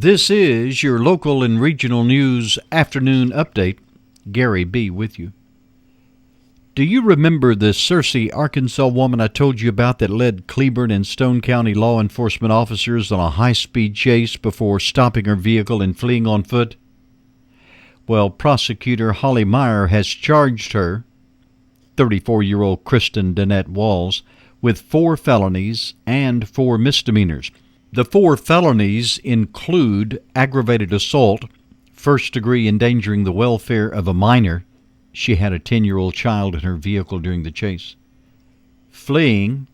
This is your local and regional news afternoon update. Gary B. with you. Do you remember the Searcy, Arkansas woman I told you about that led Cleburne and Stone County law enforcement officers on a high-speed chase before stopping her vehicle and fleeing on foot? Well, prosecutor Holly Meyer has charged her, 34-year-old Kristen Danette Walls, with 4 felonies and 4 misdemeanors. The 4 felonies include aggravated assault, first-degree endangering the welfare of a minor. She had a 10-year-old child in her vehicle during the chase. Fleeing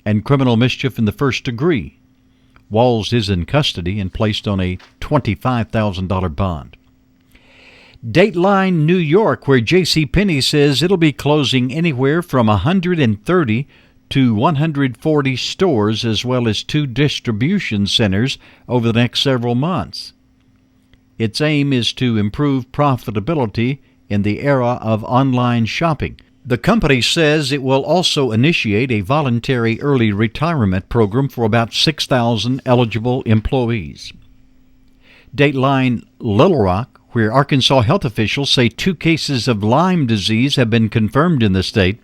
and criminal mischief in the first degree. Walls is in custody and placed on a $25,000 bond. Dateline New York, where JCPenney says it'll be closing anywhere from 130 to 140 stores as well as 2 distribution centers over the next several months. Its aim is to improve profitability in the era of online shopping. The company says it will also initiate a voluntary early retirement program for about 6,000 eligible employees. Dateline Little Rock, where Arkansas health officials say 2 cases of Lyme disease have been confirmed in the state.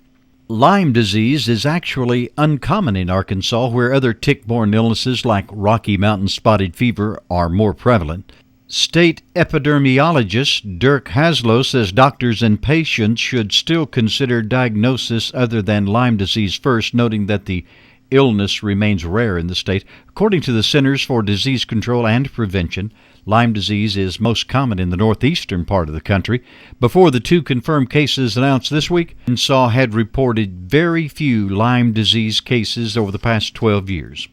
Lyme disease is actually uncommon in Arkansas, where other tick-borne illnesses like Rocky Mountain spotted fever are more prevalent. State epidemiologist Dirk Haslow says doctors and patients should still consider diagnosis other than Lyme disease first, noting that the illness remains rare in the state. According to the Centers for Disease Control and Prevention, Lyme disease is most common in the northeastern part of the country. Before the 2 confirmed cases announced this week, Arkansas had reported very few Lyme disease cases over the past 12 years.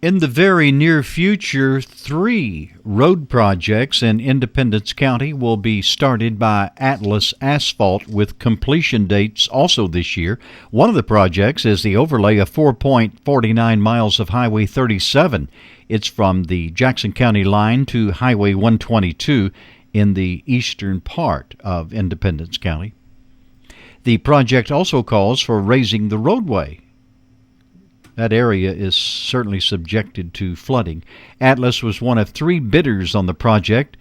In the very near future, 3 road projects in Independence County will be started by Atlas Asphalt, with completion dates also this year. One of the projects is the overlay of 4.49 miles of Highway 37. It's from the Jackson County line to Highway 122 in the eastern part of Independence County. The project also calls for raising the roadway. That area is certainly subjected to flooding. Atlas was one of 3 bidders on the project.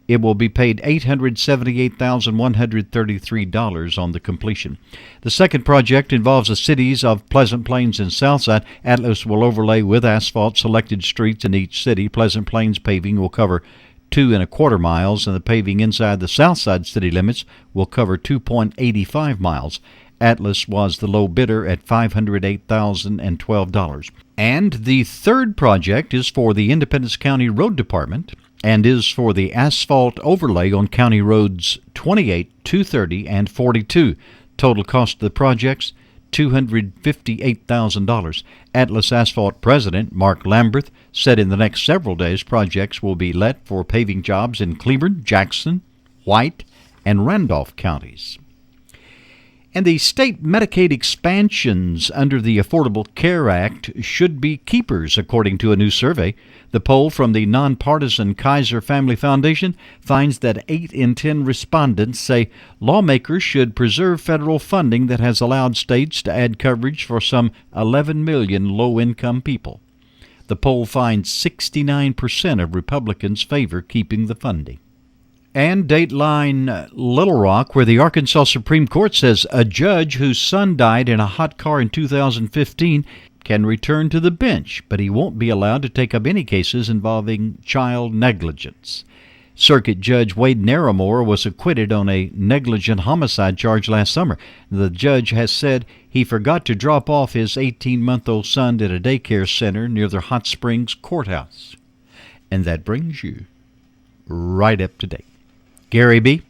It will be paid $878,133 on the completion. The second project involves the cities of Pleasant Plains and Southside. Atlas will overlay with asphalt selected streets in each city. Pleasant Plains paving will cover 2.25 miles, and the paving inside the Southside city limits will cover 2.85 miles. Atlas was the low bidder at $508,012. And the third project is for the Independence County Road Department and is for the asphalt overlay on County Roads 28, 230, and 42. Total cost of the projects, $258,000. Atlas Asphalt President Mark Lamberth said in the next several days projects will be let for paving jobs in Cleburne, Jackson, White, and Randolph counties. And the state Medicaid expansions under the Affordable Care Act should be keepers, according to a new survey. The poll from the nonpartisan Kaiser Family Foundation finds that 8 in 10 respondents say lawmakers should preserve federal funding that has allowed states to add coverage for some 11 million low-income people. The poll finds 69% of Republicans favor keeping the funding. And Dateline Little Rock, where the Arkansas Supreme Court says a judge whose son died in a hot car in 2015 can return to the bench, but he won't be allowed to take up any cases involving child negligence. Circuit Judge Wade Narramore was acquitted on a negligent homicide charge last summer. The judge has said he forgot to drop off his 18-month-old son at a daycare center near the Hot Springs courthouse. And that brings you right up to date. Gary B.,